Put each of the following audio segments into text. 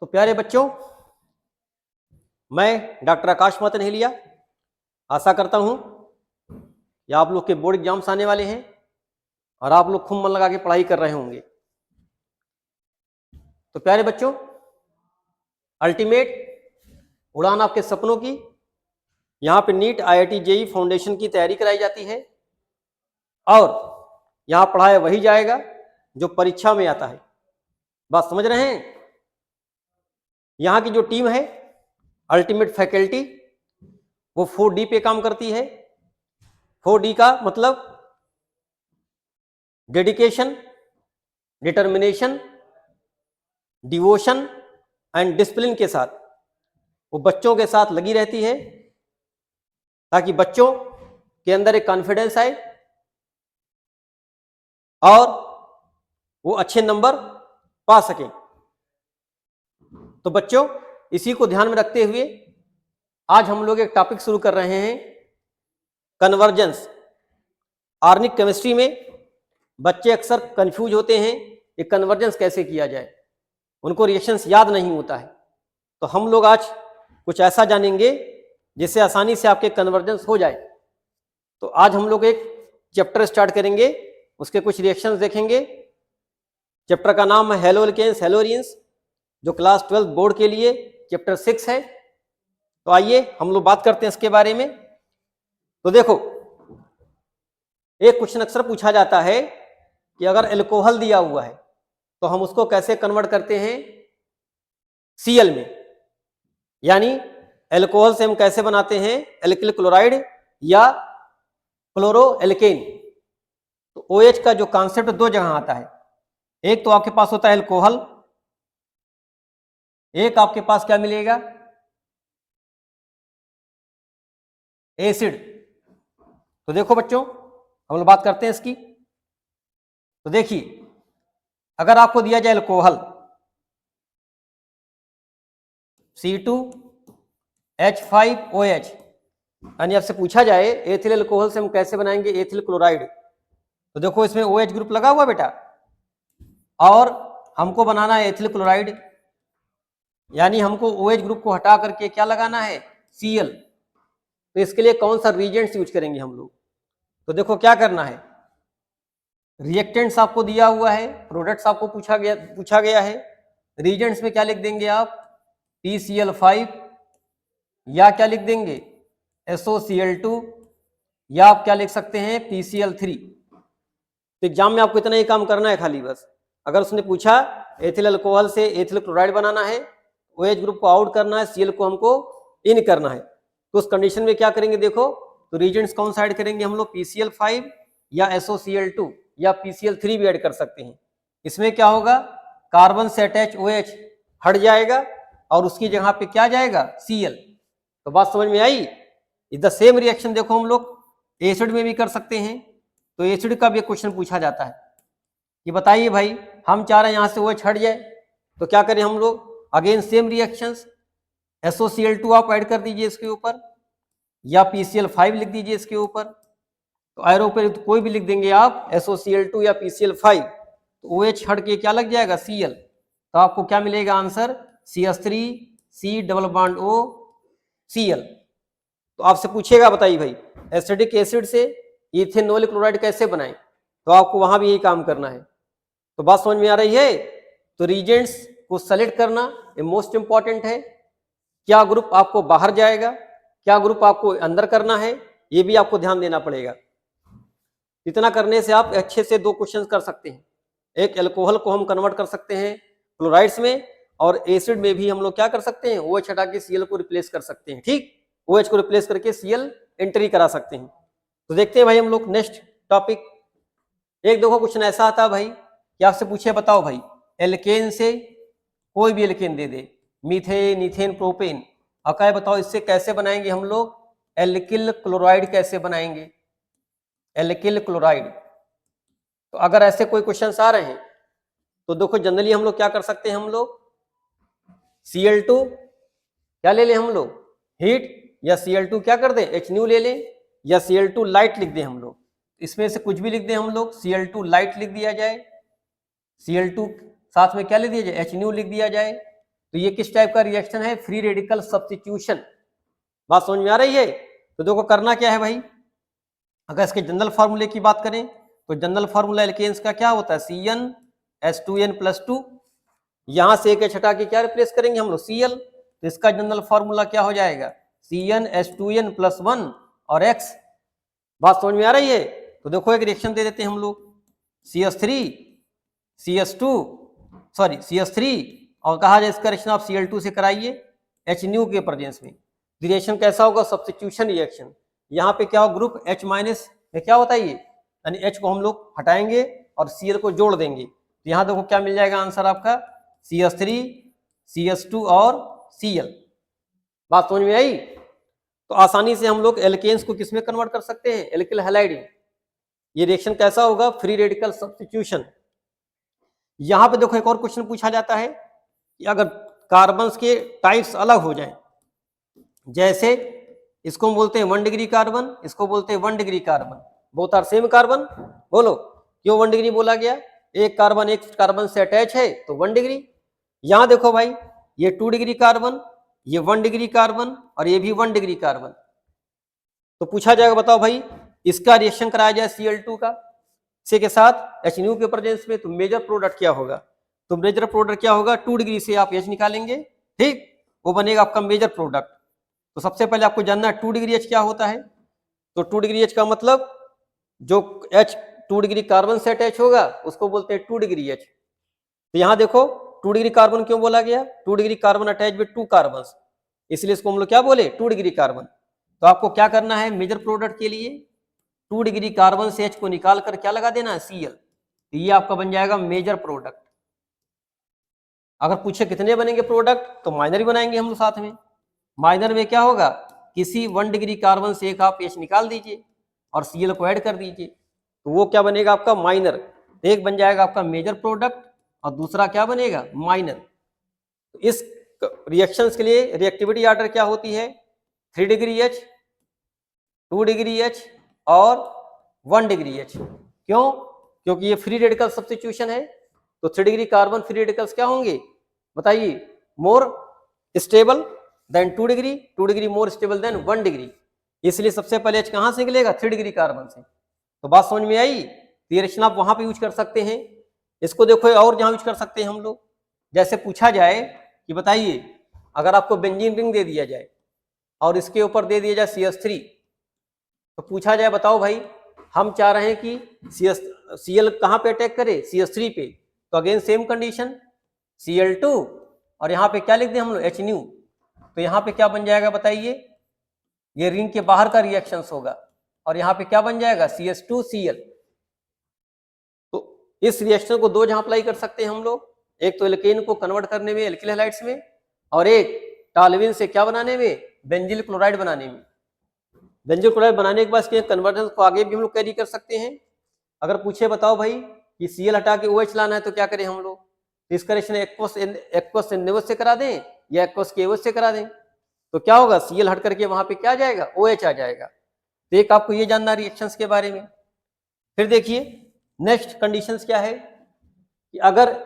तो प्यारे बच्चों, मैं डॉक्टर आकाश मातनहेलिया आशा करता हूं कि आप लोग के बोर्ड एग्जाम्स आने वाले हैं और आप लोग खूब मन लगा के पढ़ाई कर रहे होंगे। तो प्यारे बच्चों, अल्टीमेट उड़ान आपके सपनों की, यहाँ पे नीट IIT JEE फाउंडेशन की तैयारी कराई जाती है और यहाँ पढ़ाया वही जाएगा जो परीक्षा में आता है। बात समझ रहे हैं? यहाँ की जो टीम है अल्टीमेट फैकल्टी, वो 4D पे काम करती है। 4D का मतलब dedication, determination, devotion and discipline के साथ वो बच्चों के साथ लगी रहती है ताकि बच्चों के अंदर एक कॉन्फिडेंस आए और वो अच्छे नंबर पा सकें। तो बच्चों, इसी को ध्यान में रखते हुए आज हम लोग एक टॉपिक शुरू कर रहे हैं, कन्वर्जेंस। ऑर्गेनिक केमिस्ट्री में बच्चे अक्सर कंफ्यूज होते हैं कि कन्वर्जेंस कैसे किया जाए, उनको रिएक्शंस याद नहीं होता है। तो हम लोग आज कुछ ऐसा जानेंगे जिससे आसानी से आपके कन्वर्जेंस हो जाए। तो आज हम लोग एक चैप्टर स्टार्ट करेंगे, उसके कुछ रिएक्शंस देखेंगे। चैप्टर का नाम है हेलो एल्केन्स हेलोरियंस, जो क्लास 12 बोर्ड के लिए चैप्टर 6 है। तो आइए हम लोग बात करते हैं इसके बारे में। तो देखो, एक क्वेश्चन अक्सर पूछा जाता है कि अगर एल्कोहल दिया हुआ है तो हम उसको कैसे कन्वर्ट करते हैं Cl में, यानी एल्कोहल से हम कैसे बनाते हैं एल्किल क्लोराइड या क्लोरो एल्केन। तो OH का जो कॉन्सेप्ट दो जगह आता है, एक तो आपके पास होता है एल्कोहल, एक आपके पास क्या मिलेगा, एसिड। तो देखो बच्चों, हम लोग बात करते हैं इसकी। तो देखिए, अगर आपको दिया जाए एल्कोहल C2H5OH, यानी आपसे पूछा जाए एथिल एल्कोहल से हम कैसे बनाएंगे एथिल क्लोराइड, तो देखो इसमें OH ग्रुप लगा हुआ बेटा और हमको बनाना है एथिल क्लोराइड, यानी हमको OH ग्रुप को हटा करके क्या लगाना है Cl। तो इसके लिए कौन सा रिएजेंट्स यूज करेंगे हम लोग? तो देखो क्या करना है, रिएक्टेंट्स आपको दिया हुआ है, प्रोडक्ट्स आपको पूछा गया है। रिएजेंट्स में क्या लिख देंगे आप, PCl5, या क्या लिख देंगे SOCl2, या आप क्या लिख सकते हैं PCl3। तो एग्जाम में आपको इतना ही काम करना है खाली बस। अगर उसने पूछा एथिल अल्कोहल से एथिल क्लोराइड बनाना है, OH ग्रुप को आउट करना है, Cl को हमको इन करना है, तो उस कंडीशन में क्या करेंगे देखो, तो रिएजेंट्स कौन सा ऐड करेंगे हम लोग, PCl5 या SOCl2 या PCl3 भी ऐड कर सकते हैं। इसमें क्या होगा, कार्बन से अटैच OH हट जाएगा और उसकी जगह पे क्या जाएगा Cl। तो बात समझ में आई? इज द सेम रिएक्शन देखो हम लोग एसिड में भी कर सकते हैं। तो एसिड का भी क्वेश्चन पूछा जाता है कि बताइए भाई, हम चाह रहे हैं यहाँ से OH हट जाए, तो क्या करें हम लोग, अगेन सेम रिएक्शंस, SOCl2 आप ऐड कर दीजिए इसके ऊपर या PCl5 लिख दीजिए इसके ऊपर। तो एरो पे तो कोई भी लिख देंगे आप, SOCl2 या PCl5, तो OH हट के क्या लग जाएगा Cl। तो आपको क्या मिलेगा answer, CH3C double bond O Cl। तो आपसे पूछेगा बताइए भाई, एसिडिक एसिड से इथेनॉल क्लोराइड कैसे बनाएं, तो आपको वहां भी यही काम करना है। तो बात समझ में आ रही है? तो रिएजेंट्स को सेलेक्ट करना ये मोस्ट इंपॉर्टेंट है। क्या ग्रुप आपको बाहर जाएगा, क्या ग्रुप आपको अंदर करना है, ये भी आपको ध्यान देना पड़ेगा। इतना करने से आप अच्छे से दो क्वेश्चन कर सकते हैं, एक एल्कोहल को हम कन्वर्ट कर सकते हैं क्लोराइड्स में, और एसिड में भी हम लोग क्या कर सकते हैं, OH हटा के Cl को रिप्लेस कर सकते हैं। ठीक, OH को रिप्लेस करके Cl एंट्री करा सकते हैं। तो देखते हैं भाई हम लोग नेक्स्ट टॉपिक। एक देखो क्वेश्चन ऐसा आता है भाई कि आपसे पूछे बताओ भाई, एल्केन से कोई भी एल्केन दे दे, मीथेन, ईथेन, प्रोपेन, अकाय बताओ इससे कैसे बनाएंगे हम लोग एल्किल क्लोराइड, कैसे बनाएंगे एल्किल क्लोराइड। तो अगर ऐसे कोई क्वेश्चन आ रहे हैं तो देखो जनरली हम लोग क्या कर सकते हैं, हम लोग Cl2 क्या ले लें हम लोग हीट, या Cl2 क्या कर दें HNu ले लें, या Cl2 लाइट लिख दें हम लोग। इसमें से कुछ भी लिख दें हम लोग, Cl2 लाइट लिख दिया जाए, Cl2 साथ में क्या लिख दिया जाए HNu लिख दिया जाए। तो ये किस टाइप का रिएक्शन है? Free radical substitution. बात समझ में आ रही है? तो देखो करना क्या है भाई, अगर इसके जनरल फार्मूले की बात करें तो जनरल फार्मूला एल्केन्स का क्या होता है? CnH2n+2। यहां से एक H हटा के क्या रिप्लेस करेंगे हम लोग? Cl। तो इसका जनरल फार्मूला क्या हो जाएगा? CnH2n+1 और X। बात समझ में आ रही है? तो देखो एक रिएक्शन दे देते हैं हम लोग, CH3 और कहा जाए इसका रिएक्शन आप Cl2 से कराइए H के प्रेजेंस में। रिएक्शन कैसा होगा? Substitution reaction. यहाँ पे क्या हो? ग्रुप H- में क्या होता है ये, यानी H को हम लोग हटाएंगे और Cl को जोड़ देंगे। तो यहाँ देखो क्या मिल जाएगा आंसर आपका? CH3, CH2 और Cl। बात समझ में आई? तो आसानी से हम लोग एल्केन्स को किसमें कन्वर्ट कर सकते हैं? एल्किल हैलाइड में। ये रिएक्शन कैसा होगा? Free radical substitution. यहां पे देखो एक और क्वेश्चन पूछा जाता है कि अगर कार्बन्स के टाइप्स अलग हो जाएं, जैसे इसको हम बोलते हैं 1 डिग्री कार्बन, इसको बोलते हैं 1 degree carbon, both are same carbon. बोलो क्यों 1 डिग्री बोला गया? एक कार्बन से अटैच है तो 1 डिग्री। यहां देखो भाई, ये 2 डिग्री कार्बन, ये 1 डिग्री कार्बन और ये भी 1 डिग्री कार्बन। तो पूछा जाएगा बताओ भाई इसका रिएक्शन कराया जाए Cl2 का से के साथ H के प्रेजेंस में, तो मेजर प्रोडक्ट क्या होगा? तो मेजर प्रोडक्ट क्या होगा? 2 डिग्री से आप H निकालेंगे, ठीक, वो बनेगा आपका मेजर प्रोडक्ट। तो सबसे पहले आपको जानना है 2 डिग्री H क्या होता है। तो 2 डिग्री H का मतलब जो H 2 डिग्री कार्बन से अटैच होगा उसको बोलते हैं 2 डिग्री H। तो यहाँ देखो 2 डिग्री कार्बन क्यों बोला गया? 2 degree carbon attach with 2 carbon, इसलिए इसको हम लोग क्या बोले? 2 डिग्री कार्बन। तो आपको क्या करना है मेजर प्रोडक्ट के लिए? 2 डिग्री कार्बन से H को निकाल कर क्या लगा देना है? Cl। तो ये आपका बन जाएगा मेजर प्रोडक्ट। अगर पूछे कितने बनेंगे प्रोडक्ट, तो माइनर ही बनाएंगे हम लोग साथ में। माइनर में क्या होगा? किसी 1 डिग्री कार्बन से एक आप H निकाल दीजिए और Cl को ऐड कर दीजिए, तो वो क्या बनेगा आपका? माइनर। एक बन जाएगा आपका मेजर प्रोडक्ट और दूसरा क्या बनेगा? माइनर। तो इस रिएक्शंस के लिए रिएक्टिविटी ऑर्डर क्या होती है? 3 डिग्री H, 2 डिग्री H और 1 डिग्री H। क्यों? क्योंकि ये फ्री रेडिकल सब्स्टिट्यूशन है। तो 3 डिग्री कार्बन फ्री रेडिकल्स क्या होंगे बताइए? More stable then 2 degree, 2 degree more stable then 1 degree. इसलिए सबसे पहले H कहां से निकलेगा? 3 डिग्री कार्बन से। तो बात समझ में आई? तो ये रिएक्शन आप वहां पे यूज कर सकते हैं। इसको देखो और जहां यूज कर सकते हैं हम लोग, जैसे पूछा जाए कि बताइए अगर आपको बेंजीन रिंग दे दिया जाए और इसके ऊपर दे दिया जाए CH3, तो पूछा जाए बताओ भाई हम चाह रहे हैं कि Cl कहां पे अटैक करे? CH3 पे। तो अगेन सेम कंडीशन Cl2 और यहाँ पे क्या लिख दें हम लोग? H new. तो यहाँ पे क्या बन जाएगा बताइए? ये रिंग के बाहर का रिएक्शंस होगा और यहाँ पे क्या बन जाएगा? CH2Cl। तो इस रिएक्शन को दो जहां अप्लाई कर सकते हैं हम लोग, एक तो एल्केन को कन्वर्ट करने में एल्किल हैलाइड्स में, और एक टॉल्यूइन से क्या बनाने में? बेंजिल क्लोराइड बनाने में। बेंजिल क्लोराइड बनाने के बाद इसके कन्वर्जन को आगे भी हम लोग कैरी कर सकते हैं। अगर पूछे बताओ भाई कि Cl हटा के OH लाना है तो क्या करें हम लोग? इसका रिएक्शन एक्वस NaOH से करा दें या एक्वस KOH से करा दें, तो क्या होगा? Cl हट करके वहां पे क्या आ जाएगा? OH आ जाएगा। तो एक आपको ये जानना रिएक्शंस के बारे में। फिर देखिए नेक्स्ट कंडीशंस क्या है कि अगर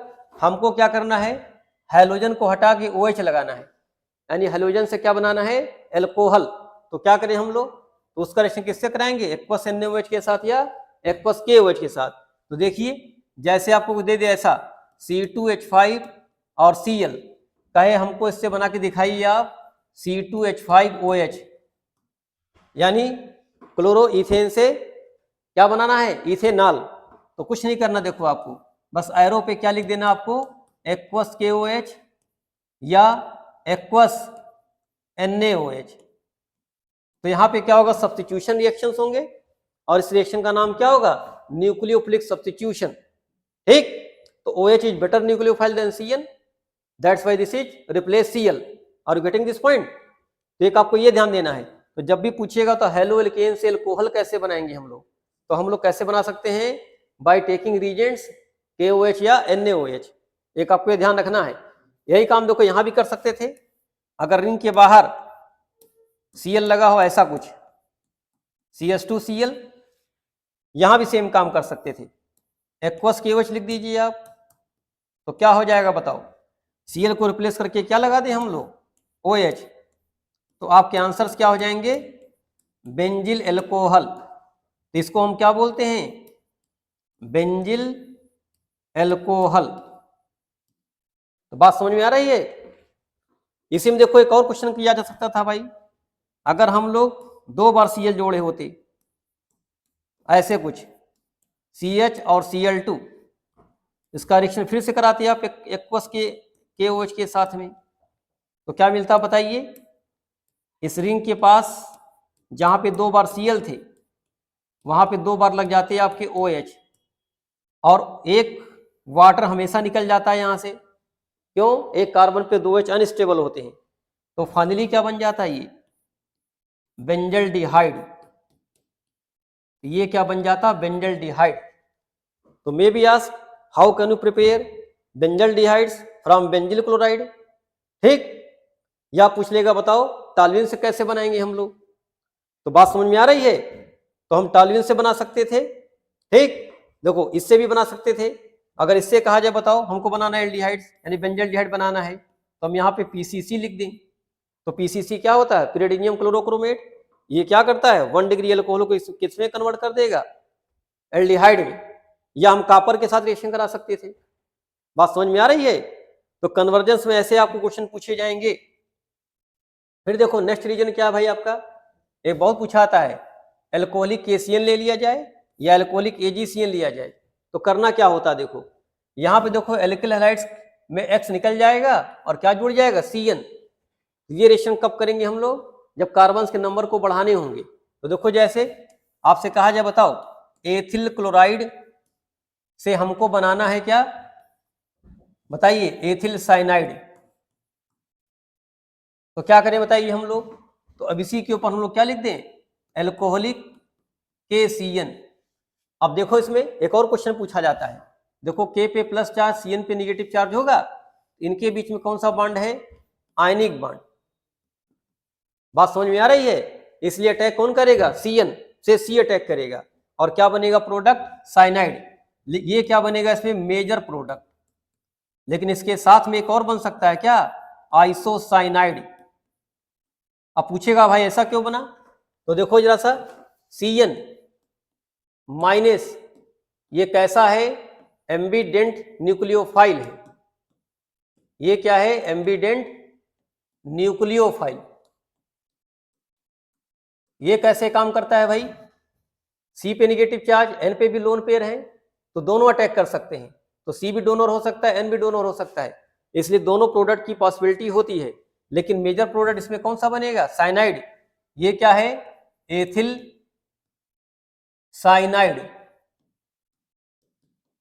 हमको क्या करना है? हैलोजन को हटा के OH लगाना है, यानी हैलोजन से क्या बनाना है? एल्कोहल। तो क्या करें हम लोग? तो उसका रिएक्शन किससे कराएंगे? एक्वस NaOH के साथ या एक्वस KOH के साथ। तो देखिए जैसे आपको दे दे ऐसा C2H5 और Cl, कहे हमको इससे बना के दिखाइए आप C2H5OH, यानी क्लोरो इथेन से क्या बनाना है? इथेनॉल। तो कुछ नहीं करना, देखो आपको बस एरो पे क्या लिख देना आपको? एक्वस KOH या एक्वस NaOH। तो यहाँ पे क्या होगा? सब्स्टिट्यूशन रिएक्शंस होंगे और इस रिएक्शन का नाम क्या होगा? Nucleophilic substitution. ठीक, तो OH is better nucleophile than Cl, that's why this is replace Cl। Are you getting this point? तो एक आपको ये ध्यान देना है, तो जब भी पूछिएगा तो हेलो एल्केन से एल्कोहल कैसे बनाएंगे हम लोग, तो हम लोग कैसे बना सकते हैं? बाय टेकिंग रीजेंट्स KOH या NaOH। एक आपको ये ध्यान रखना है। यही काम देखो यहां भी कर सकते थे, अगर रिंग के बाहर Cl लगा हो ऐसा कुछ CH2Cl, यहां भी सेम काम कर सकते थे। एक्वस KOH लिख दीजिए आप, तो क्या हो जाएगा बताओ? Cl को रिप्लेस करके क्या लगा दें हम लोग, OH, तो आपके आंसर्स क्या हो जाएंगे, बेंजिल एल्कोहल। तो इसको हम क्या बोलते हैं, बेंजिल एल्कोहल। तो बात समझ में आ रही है। इसी में देखो एक और क्वेश्चन किया जा सकता था भाई, अगर हम लोग 2 बार Cl जोड़े होते, ऐसे कुछ CH और Cl2, इसका रिएक्शन फिर से कराते आप एक्वस के KOH के साथ में, तो क्या मिलता बताइए। इस रिंग के पास जहां पे 2 बार Cl थे, वहां पे 2 बार लग जाते हैं आपके OH, और एक वाटर हमेशा निकल जाता है यहां से, क्यों, एक कार्बन पे 2 H अनस्टेबल होते हैं। तो फाइनली क्या बन जाता है, ये बेंजल्डिहाइड। ये क्या बन जाता, बेंजल्डिहाइड। तो may be ask how can you prepare benzaldehydes from benzyl chloride, ठीक। या पूछ लेगा बताओ टॉल्यूएन से कैसे बनाएंगे हम लोग। तो बात समझ में आ रही है। तो हम टॉल्यूएन से बना सकते थे, ठीक। देखो इससे भी बना सकते थे। अगर इससे कहा जाए बताओ हमको बनाना है एल्डिहाइड्स यानी बेंजल्डिहाइड बनाना है, तो हम यहाँ पे PCC लिख दें। तो PCC क्या होता है, pyridinium क्लोरोक्रोमेट। ये क्या करता है, 1 डिग्री अल्कोहल को किसमें कन्वर्ट कर देगा, एल्डिहाइड में। या हम कॉपर के साथ रिएक्शन करा सकते थे। बात समझ में आ रही है। तो कन्वर्जेंस में ऐसे आपको क्वेश्चन पूछे जाएंगे। फिर देखो नेक्स्ट रीजन क्या है भाई आपका, एक बहुत पूछा आता है, एल्कोहलिक KCl ले लिया जाए या एल्कोहलिक AgCl लिया जाए। तो करना क्या होता है, देखो यहाँ पे देखो एल्किल हैलाइड्स में X निकल जाएगा और क्या जुड़ जाएगा, CN। ये रिएक्शन कब करेंगे हम लोग, जब कार्बन के नंबर को बढ़ाने होंगे। तो देखो जैसे आपसे कहा जाए बताओ एथिल क्लोराइड से हमको बनाना है क्या, बताइए एथिल साइनाइड। तो क्या करें बताइए हम लोग। तो अब इसी के ऊपर हम लोग क्या लिख दें, एल्कोहलिक KCN। अब देखो इसमें एक और क्वेश्चन पूछा जाता है, देखो K पे प्लस चार्ज CN पे निगेटिव चार्ज होगा, इनके बीच में कौन सा बॉन्ड है, आयनिक बॉन्ड। बात समझ में आ रही है। इसलिए अटैक कौन करेगा, CN से C अटैक करेगा, और क्या बनेगा प्रोडक्ट, साइनाइड। ये क्या बनेगा इसमें, मेजर प्रोडक्ट। लेकिन इसके साथ में एक और बन सकता है क्या, आइसोसाइनाइड। अब पूछेगा भाई ऐसा क्यों बना, तो देखो जरा सा, CN माइनस ये कैसा है, एम्बीडेंट न्यूक्लियोफाइल है। ये क्या है, एम्बीडेंट न्यूक्लियोफाइल। ये कैसे काम करता है भाई, C पे निगेटिव चार्ज, N पे भी लोन पेयर है, तो दोनों अटैक कर सकते हैं। तो C भी डोनर हो सकता है, N भी डोनर हो सकता है, इसलिए दोनों प्रोडक्ट की पॉसिबिलिटी होती है। लेकिन मेजर प्रोडक्ट इसमें कौन सा बनेगा, साइनाइड। ये क्या है, एथिल साइनाइड।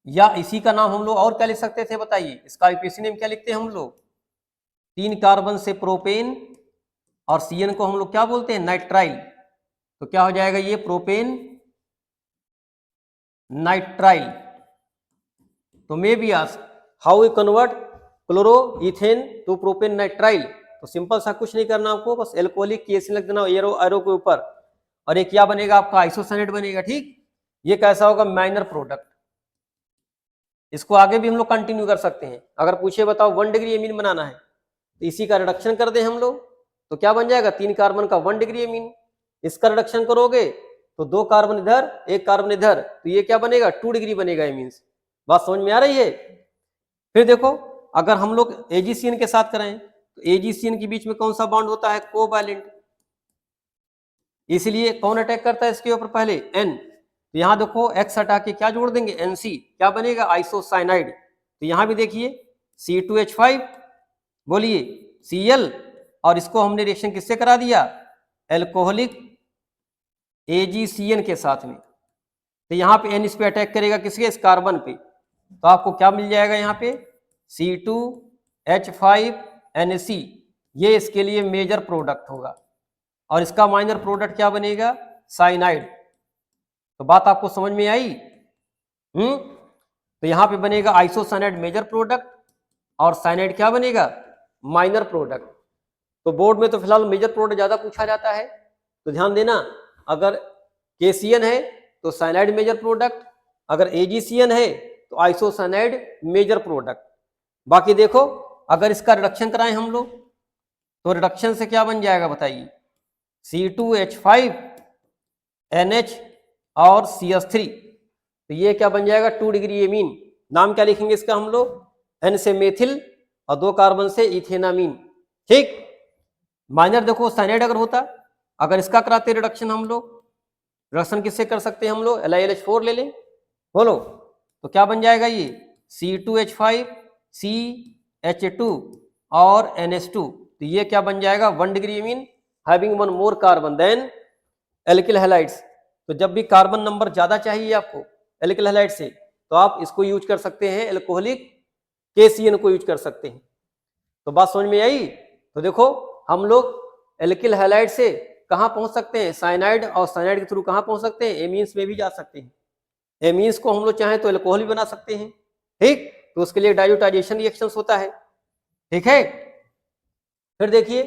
या इसी का नाम हम लोग और क्या लिख सकते थे बताइए, इसका आईपीसी नेम क्या लिखते हैं हम लोग, 3 कार्बन से प्रोपेन, और CN को हम लोग क्या बोलते हैं, नाइट्राइल। तो क्या हो जाएगा ये, प्रोपेन नाइट्राइल। तो may be ask how we convert chloro ethane to propane nitrile. तो सिंपल सा कुछ नहीं करना आपको, बस एल्कोहलिक KCl लिख देना एरो एरो के ऊपर, और ये क्या बनेगा आपका, आइसोसाइनेट बनेगा, ठीक। ये कैसा होगा, माइनर प्रोडक्ट। इसको आगे भी हम लोग कंटिन्यू कर सकते हैं। अगर पूछे बताओ 1 डिग्री एमीन बनाना है, तो इसी का रिडक्शन कर दें हम लोग, तो क्या बन जाएगा, 3 कार्बन का 1 डिग्री एमीन। इसका रिडक्शन करोगे तो 2 कार्बन इधर 1 कार्बन इधर, तो ये क्या बनेगा, 2 डिग्री बनेगा एमीन्स। बात समझ में आ रही है। फिर देखो अगर हम लोग AgCN के साथ करें, तो AgCN के बीच में कौन सा बॉन्ड होता है, कोवैलेंट। इसलिए कौन अटैक करता है इसके ऊपर, पहले N। तो यहां देखो X हटा के क्या जोड़ देंगे, NC, क्या बनेगा, आइसोसाइनाइड। तो यहां भी देखिए C2H5, बोलिए Cl, और इसको हमने रिएक्शन किससे करा दिया, एल्कोहलिक AgCN के साथ में। तो यहाँ पे N इस पे अटैक करेगा, किसके, इस कार्बन पे। तो आपको क्या मिल जाएगा यहाँ पे, C2H5NC। ये इसके लिए मेजर प्रोडक्ट होगा, और इसका माइनर प्रोडक्ट क्या बनेगा, साइनाइड। तो बात आपको समझ में आई। तो यहाँ पे बनेगा आइसोसाइनाइड मेजर प्रोडक्ट, और साइनाइड क्या बनेगा, माइनर प्रोडक्ट। तो बोर्ड में तो फिलहाल मेजर प्रोडक्ट ज्यादा पूछा जाता है, तो ध्यान देना, अगर KCN है तो साइनाइड मेजर प्रोडक्ट, अगर AgCN है तो आइसोसाइनाइड मेजर प्रोडक्ट। बाकी देखो अगर इसका रिडक्शन कराएं हम लोग तो रिडक्शन से क्या बन जाएगा बताइए, C2H5NH और CH3, तो ये क्या बन जाएगा 2 डिग्री एमीन। नाम क्या लिखेंगे इसका हम लोग, N से मेथिल और 2 कार्बन से इथेनामीन। ठीक, माइनर देखो साइनाइड अगर होता, अगर इसका कराते रिडक्शन हम लोग, रिडक्शन किससे कर सकते हैं हम लोग, LiLH4 ले लें, बोलो तो क्या बन जाएगा ये C2H5 CH2 और NH2, तो ये क्या बन जाएगा 1 degree amine having 1 more carbon than alkyl halides. तो जब भी कार्बन नंबर ज्यादा चाहिए आपको एल्किल हैलाइड से, तो आप इसको यूज कर सकते हैं, एल्कोहलिक KCN को यूज कर सकते हैं। तो बात समझ में आई। तो देखो हम लोग एल्किल हैलाइड से कहां पहुंच सकते हैं, साइनाइड, और साइनाइड के थ्रू कहां पहुंच सकते हैं, एमीन्स में भी जा सकते हैं। एमीन्स को हम लोग चाहें तो एल्कोहल भी बना सकते हैं। ठीक, तो उसके लिए डाइल्यूटाइजेशन रिएक्शंस होता है। ठीक है, फिर देखिए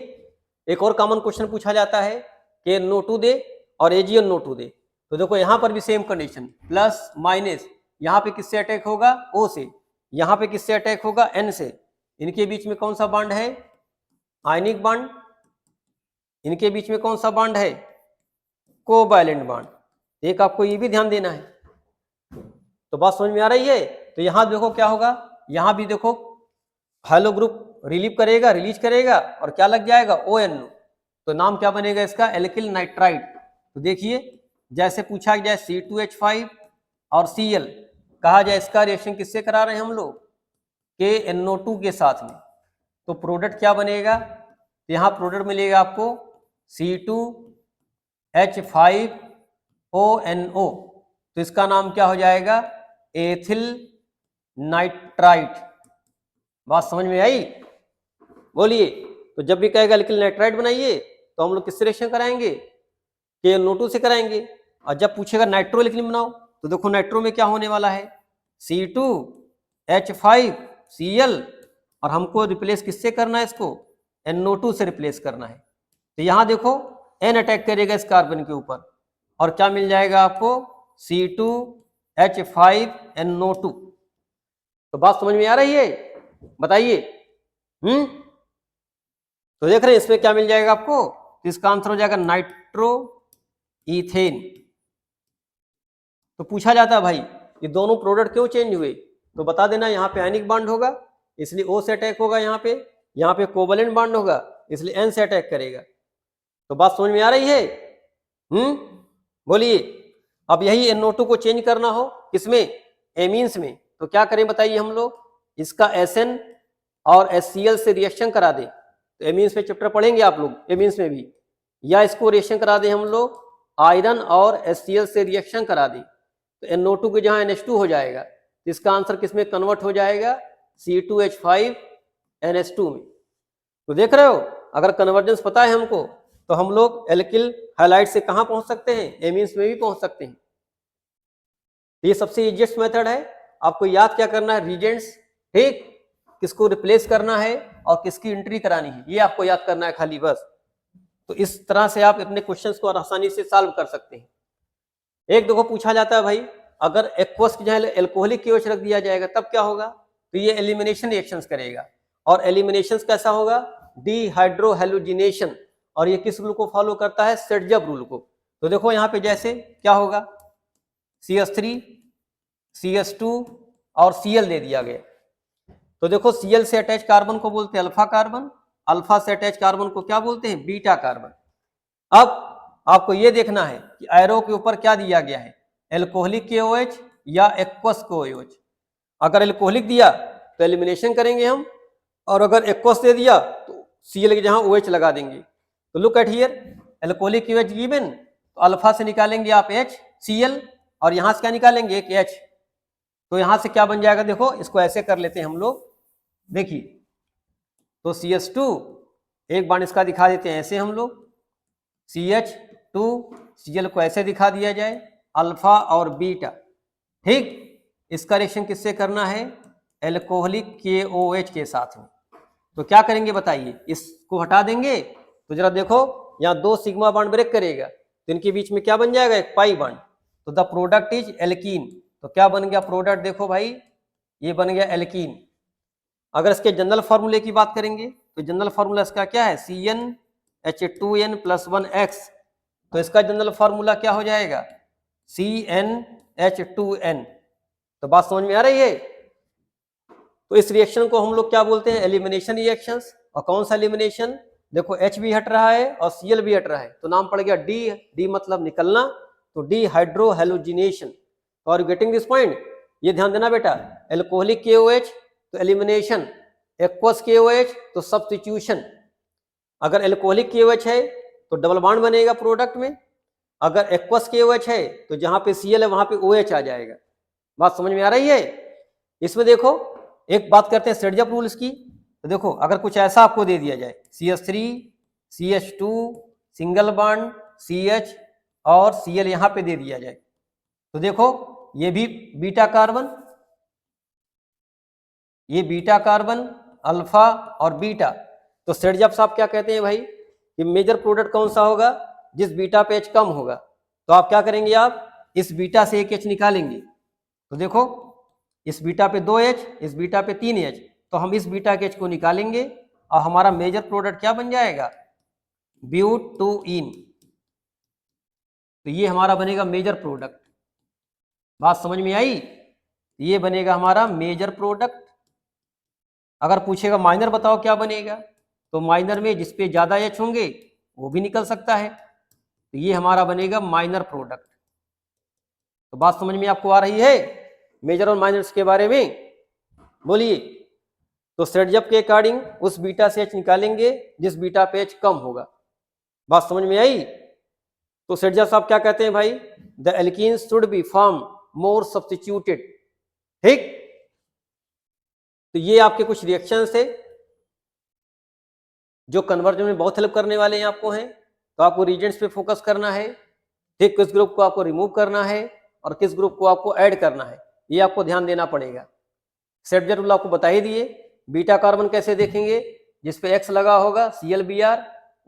एक और कॉमन क्वेश्चन पूछा जाता है कि NO2 दे और AgNO2 दे। तो देखो यहां पर भी सेम कंडीशन, प्लस माइनस, यहाँ पे किससे अटैक होगा, O से, यहाँ पे किससे अटैक होगा, N से। इनके बीच में कौन सा बॉन्ड है, आयनिक बॉन्ड। इनके बीच में कौन सा बॉन्ड है, कोवैलेंट बॉन्ड। एक आपको ये भी ध्यान देना है। तो बात समझ में आ रही है। तो यहां देखो क्या होगा, यहां भी देखो हेलो ग्रुप रिलीव करेगा, रिलीज करेगा, और क्या लग जाएगा ONO, तो नाम क्या बनेगा इसका, एल्किल नाइट्राइड। तो देखिए जैसे पूछा जाए C2H5 और Cl, कहा जाए इसका रिएक्शन किससे करा रहे हैं हम लोग, KNO2 के साथ में, तो प्रोडक्ट क्या बनेगा, तो यहाँ प्रोडक्ट मिलेगा आपको C2H5ONO, तो इसका नाम क्या हो जाएगा, एथिल नाइट्राइट। बात समझ में आई, बोलिए। तो जब भी कहेगा एल्किल नाइट्राइट बनाइए तो हम लोग किससे रिएक्शन कराएंगे, KNO2 से कराएंगे। और जब पूछेगा नाइट्रो एल्किन बनाओ, तो देखो नाइट्रो में क्या होने वाला है, C2H5Cl, और हमको रिप्लेस किससे करना है इसको, NO2 से रिप्लेस करना है। तो यहां देखो N अटैक करेगा इस कार्बन के ऊपर, और क्या मिल जाएगा आपको, C2H5NO2। तो बात समझ में आ रही है, बताइए। तो देख रहे हैं इसमें क्या मिल जाएगा आपको, तो इसका आंसर हो जाएगा नाइट्रो इथेन। तो पूछा जाता है भाई ये दोनों प्रोडक्ट क्यों चेंज हुए, तो बता देना, यहाँ पे आयनिक बॉन्ड होगा इसलिए O से अटैक होगा, यहाँ पे कोवैलेंट बॉन्ड होगा इसलिए N से अटैक करेगा। तो बात समझ में आ रही है, बोलिए। अब यही NO2 को चेंज करना हो किसमें, एमीन्स में, तो क्या करें बताइए हम लोग, इसका SN और HCl से रिएक्शन करा दे। तो एमीन्स में चैप्टर पढ़ेंगे आप लोग, एमीन्स में भी, या इसको रिएक्शन करा दे हम लोग आयरन और HCl से रिएक्शन करा दे, तो NO2 के जहां NH2 हो जाएगा, तो इसका आंसर किसमें कन्वर्ट हो जाएगा, C2H5NH2 में। तो देख रहे हो, अगर कन्वर्जेंस पता है हमको, तो हम लोग एल्किल हैलाइड से कहां पहुंच सकते हैं, एमीन्स में भी पहुंच सकते हैं। ये सबसे इजीएस्ट मेथड है। आपको याद क्या करना है, रीजेंट्स, ठीक, किसको रिप्लेस करना है और किसकी एंट्री करानी है, ये आपको याद करना है खाली बस। तो इस तरह से आप अपने क्वेश्चंस को आसानी से सॉल्व कर सकते हैं। एक देखो पूछा जाता है भाई, अगर एक्वस की जगह एल्कोहलिक KOH रख दिया जाएगा तब क्या होगा, तो ये एलिमिनेशन रिएक्शंस करेगा, और एलिमिनेशन कैसा होगा, डिहाइड्रोहेलोजिनेशन, और ये किस रूल को फॉलो करता है, सेटजब रूल को। तो देखो यहाँ पे जैसे क्या होगा, CH3 CH2 और Cl दे दिया गया, तो देखो Cl से अटैच कार्बन को बोलते हैं अल्फा कार्बन, अल्फा से अटैच कार्बन को क्या बोलते हैं, बीटा कार्बन। अब आपको ये देखना है कि एरो के ऊपर क्या दिया गया है, एल्कोहलिक KOH या एक्वस KOH। अगर एल्कोहलिक दिया तो एलिमिनेशन करेंगे हम, और अगर एक्वस दे दिया तो Cl के जहां OH लगा देंगे। तो look at here, alcoholic KOH given, तो अल्फा से निकालेंगे आप HCl, और यहां से क्या निकालेंगे, एक H। तो यहां से क्या बन जाएगा, देखो इसको ऐसे कर लेते हैं हम लोग, देखिए, तो CH2 एक बार इसका दिखा देते हैं ऐसे हम लोग, CH2 Cl को ऐसे दिखा दिया जाए, अल्फा और बीटा, ठीक। इसका रिएक्शन किससे करना है, एल्कोहलिक KOH के साथ में। तो क्या करेंगे बताइए, इसको हटा देंगे, तो जरा देखो यहाँ 2 सिग्मा बॉन्ड ब्रेक करेगा, तो इनके बीच में क्या बन जाएगा, एक पाई बॉन्ड, तो द प्रोडक्ट इज एल्कीन। तो क्या बन गया प्रोडक्ट, देखो भाई ये बन गया एल्कीन। अगर इसके जनरल फार्मूले की बात करेंगे तो जनरल फार्मूला इसका क्या है, CnH2n+1x। तो इसका जनरल फार्मूला क्या हो जाएगा, CnH2n। तो बात समझ में आ रही है। तो इस रिएक्शन को हम लोग क्या बोलते हैं, एलिमिनेशन रिएक्शंस। और कौन सा एलिमिनेशन, देखो H भी हट रहा है और Cl भी हट रहा है, तो नाम पड़ गया डी। डी मतलब निकलना, तो डी हाइड्रो हेलोजिनेशन। और गेटिंग दिस पॉइंट, ये ध्यान देना बेटा, एल्कोहलिक KOH तो एलिमिनेशन, एक्वस KOH तो सब्स्टिट्यूशन। अगर एल्कोहलिक KOH है तो डबल बॉन्ड बनेगा प्रोडक्ट में, अगर एक्वस KOH है तो जहां पे Cl है वहां पे OH आ जाएगा। बात समझ में आ रही है। इसमें देखो एक बात करते हैं सेडजप रूल्स की। तो देखो अगर कुछ ऐसा आपको दे दिया जाए, CH3 CH2 single bond CH और Cl यहां पे दे दिया जाए, तो देखो ये भी बीटा कार्बन, ये बीटा कार्बन, अल्फा और बीटा। तो सेडजप साहब क्या कहते हैं भाई कि मेजर प्रोडक्ट कौन सा होगा, जिस बीटा पे H कम होगा। तो आप क्या करेंगे, आप इस बीटा से एक H निकालेंगे। तो देखो इस बीटा पे 2H, इस बीटा पे 3H, तो हम इस बीटा के H को निकालेंगे और हमारा मेजर प्रोडक्ट क्या बन जाएगा, ब्यूटूइन। तो ये हमारा बनेगा मेजर प्रोडक्ट। बात समझ में आई, ये बनेगा हमारा मेजर प्रोडक्ट। अगर पूछेगा माइनर बताओ क्या बनेगा, तो माइनर में जिसपे ज्यादा H होंगे वो भी निकल सकता है, तो ये हमारा बनेगा माइनर प्रोडक्ट। तो बात समझ में आपको आ रही है मेजर और माइनर्स के बारे में, बोलिए। तो सेडजप के अकॉर्डिंग उस बीटा से H निकालेंगे जिस बीटा पे H कम होगा। बात समझ में आई। तो सेडजप साहब क्या कहते हैं भाई, the alkenes should be form more substituted. ठीक, तो ये आपके कुछ रिएक्शन थे जो कन्वर्जन में बहुत हेल्प करने वाले हैं आपको हैं। तो आपको रीजेंट्स पे फोकस करना है, ठीक, किस ग्रुप को आपको रिमूव करना है और किस ग्रुप को आपको ऐड करना है, ये आपको ध्यान देना पड़ेगा। सेडजप रूल आपको बता ही दिए। बीटा कार्बन कैसे देखेंगे, जिसपे X लगा होगा ClBr,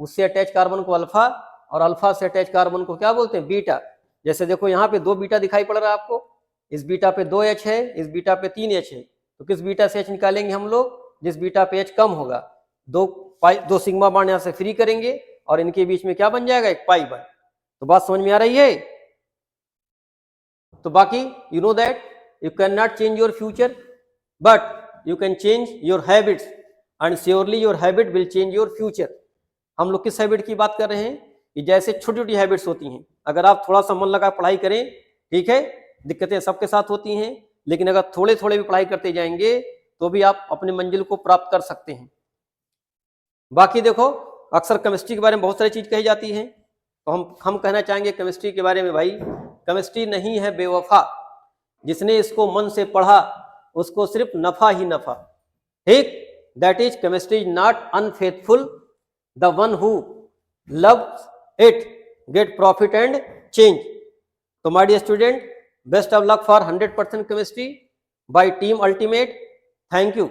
उससे अटैच कार्बन को अल्फा और अल्फा से अटैच कार्बन को क्या बोलते हैं, बीटा। जैसे देखो यहाँ पे 2 बीटा दिखाई पड़ रहा है आपको, इस बीटा पे 2H है, इस बीटा पे 3H है। तो किस बीटा से H निकालेंगे हम लोग, जिस बीटा पे H कम होगा। 2 सिग्मा बॉन्ड यहाँ से फ्री करेंगे और इनके बीच में क्या बन जाएगा, एक पाई बॉन्ड। तो बात समझ में आ रही है। तो बाकी you know that you can not change your future but you can change your habits and surely your habit will change your future. हम लोग किस हैबिट की बात कर रहे हैं, कि जैसे छोटी छोटी हैबिट्स होती हैं, अगर आप थोड़ा सा मन लगा पढ़ाई करें, ठीक है, दिक्कतें सबके साथ होती हैं, लेकिन अगर थोड़े थोड़े भी पढ़ाई करते जाएंगे तो भी आप अपने मंजिल को प्राप्त कर सकते हैं। बाकी देखो अक्सर केमिस्ट्री के बारे में बहुत सारी चीज कही जाती है, तो हम कहना चाहेंगे केमिस्ट्री के बारे में, भाई केमिस्ट्री नहीं है बेवफा, जिसने इसको मन से पढ़ा उसको सिर्फ नफा ही नफा। ठीक, that is chemistry is not unfaithful, the one who loves it get profit and change. So my dear student, best of luck for 100% chemistry by Team Ultimate. Thank you.